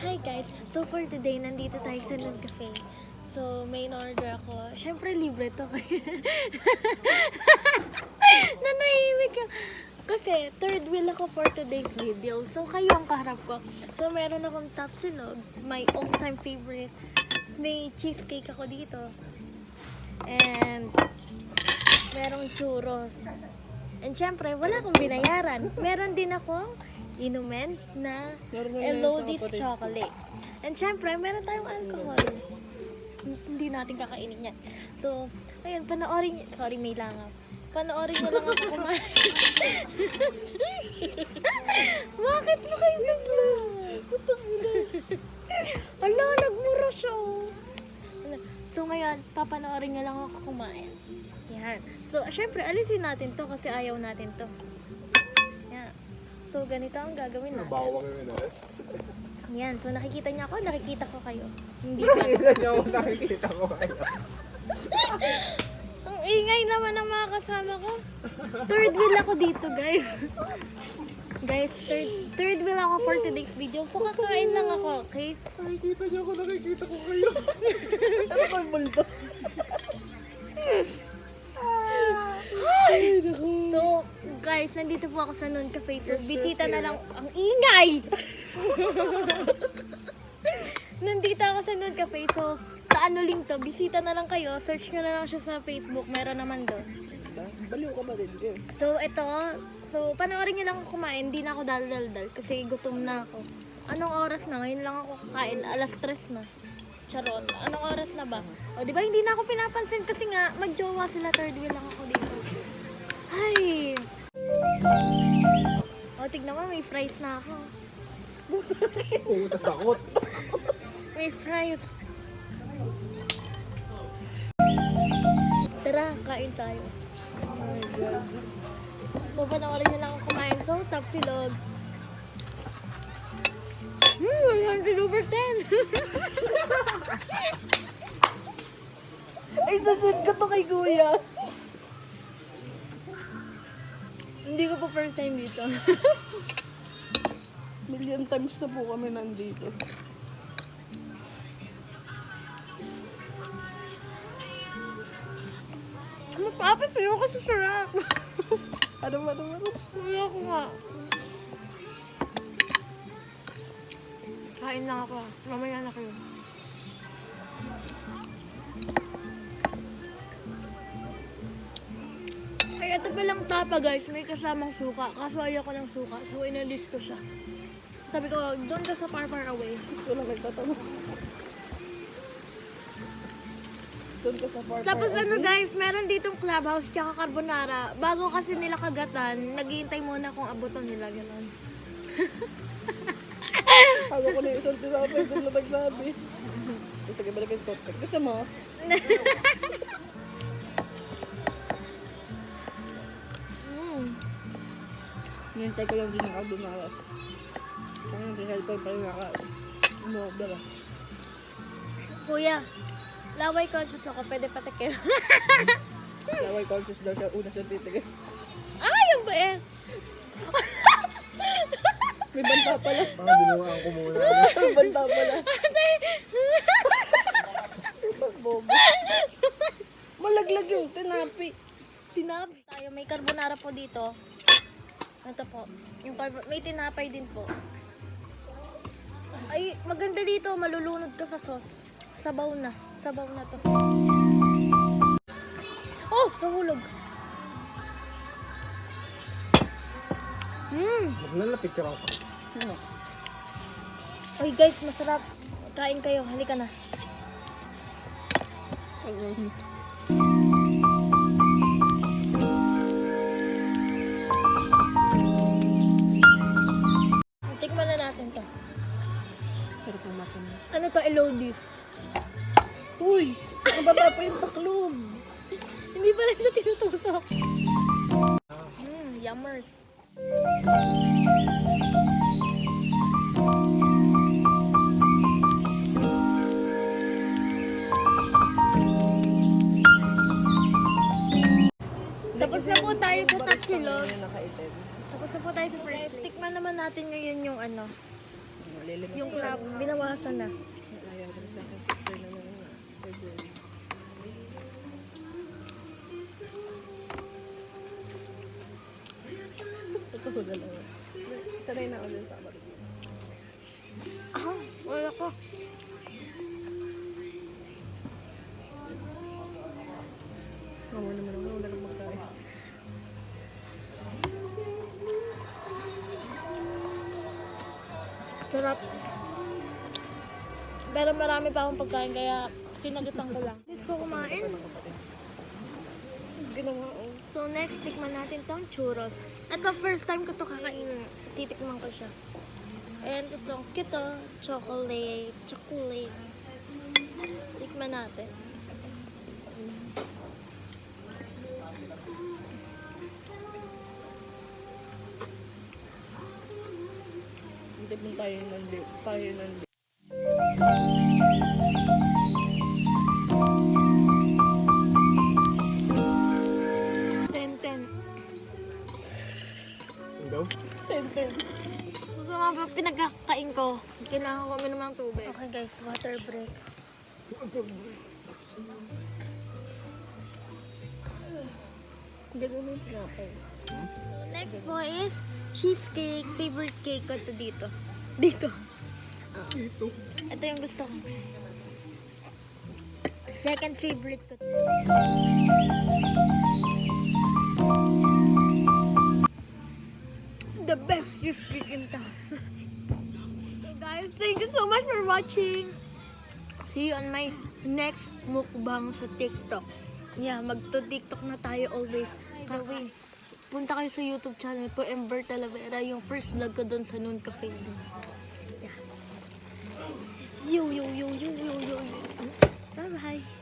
Hi guys! So for today, nandito tayo sa Noon Cafe. So may in-order ako. Siyempre libre to kayo. Nanahimik ka. Kasi third wheel ako for today's video. So kayo ang kaharap ko. So meron akong tapsilog, my all-time favorite. May cheesecake ako dito. And merong churros. And syempre, wala akong binayaran. Meron din akong inumin na Elodie's chocolate. And syempre, meron tayong alcohol. Hindi natin kakainin yan. So, ayun, panoorin niyo. Sorry, may langaw. Panoorin niyo lang ako kumain. Bakit mo kayo bigla? Ala, nagmura siya. So, ngayon, papanoorin niyo lang ako kumain. Yan. So, syempre, alisin natin to kasi ayaw natin to. Yan. So, ganito ang gagawin natin. Bawang yung inas. Yan. So, nakikita niya ako, nakikita ko kayo. Hindi pa. Nakikita ko kayo. Ang ingay naman ng mga kasama ko. Third wheel ako dito, guys. Guys, third wheel ako for today's video. So, kakain lang ako, okay? Nakikita niyo ako, nakikita ko kayo. Ano ba yung multo? So, guys, nandito po ako sa Noon Cafe. So, bisita na lang. Ang ingay! Nandito ako sa Noon Cafe. So, sa ano link to, bisita na lang kayo. Search nyo na lang siya sa Facebook. Meron naman doon. Baliw ka ba din? So, ito. So, panoorin nyo lang ako kumain. Hindi na ako dal-dal-dal kasi gutom na ako. Anong oras na? Ngayon lang ako kakain. Alas 3 na. Charot. Anong oras na ba? O, di ba hindi na ako pinapansin kasi nga magjowa sila. Third wheel lang ako dito. Ay! O, tignan mo, may fries na ako. Takot. May fries. Tara, kain tayo. Oh my God. So, panoorin nyo lang ako kumain. So, tapsilog. 100 over 10. Ay, sasad ko to kay kuya. Hindi ko pa first time dito. Million times na po kami nandito. Magpapis sa'yo kasi sarap. Ano? Kuya ko nga. Kain lang ako. Mamaya na kayo. Ay, ito palang tapa guys. May kasamang suka. Kaso ayaw ko ng suka. So, inalis ko siya. Sabi ko, doon ka sa far away. Wala nagtatanong. Doon ka sa far Tapos ano guys, meron ditong clubhouse tsaka carbonara. Bago kasi nila kagatan, naghihintay muna kung abutan nila. Ganon. Ako ko na isang tinapay doon na nagsabi. Sige, balik yung toothpick. Gusto mo? Hintay ko lang din ang carbonara. Kaya yung sinalpay pa yung naka... Dala. Kuya, laway conscious ako. Pwede patikim. Laway conscious daw siya. Una siya titigil. Ay, yung ba eh? May banta pala. Binuhaan ko muna. May banta pala. Bobo. Malaglag yung tinapi. Tinapi. Tayo, may carbonara po dito. Ito po. Yung may tinapay din po. Ay, maganda dito. Malulunod ka sa sauce. Sabaw na. Sabaw na to. Oh! Nahulog. Maglalapit ka lang. Oy guys, masarap. Kain kayo. Halika na. Tikman na natin to. Sarap ng makin. Ano to? Elodie's. Uy! Nakababa pa yung taklog. Hindi pa rin siya tinutusok. Yummers. Tapos na po tayo sa Tapsilog. Nakaitin. Tapos na po tayo sa first. Tikman naman natin ngayon yung ano. Lilimas Yung ko club, sana. binawasan na. Ayaw ko sa aking sister na naman na. February. Totoo dalawa. Sanay na ako dun sa barbecue. Ah, wala ko. Mama naman ako, wala nang magkain. Sarap. Pero marami pa akong pagkain kaya sinagutan ko lang. Gusto ko kumain. Ginawa ko. So next, tikman natin tong churros. At the first time ko to kakain, titikman ko siya. And itong kito, chocolate. Tikman natin. Hindi mo tayo nandito. Tayo nandito. Ten. Ano daw? So sa mga pinagkakain ko, kailangan ko uminom ng tubig. Okay guys, water break. Ganun yung pinapay. So next po is cheesecake. Favorite cake ko to dito. Dito. Ito. Ito yung gusto ko. Second favorite ko. The best cheesecake in town. So guys, thank you so much for watching. See you on my next mukbang sa TikTok. Yeah, magto-TikTok na tayo always. Kasi punta kayo sa YouTube channel ko, Ember Talavera, yung first vlog ko doon sa Noon Cafe. Yeah. Yo. Bye-bye.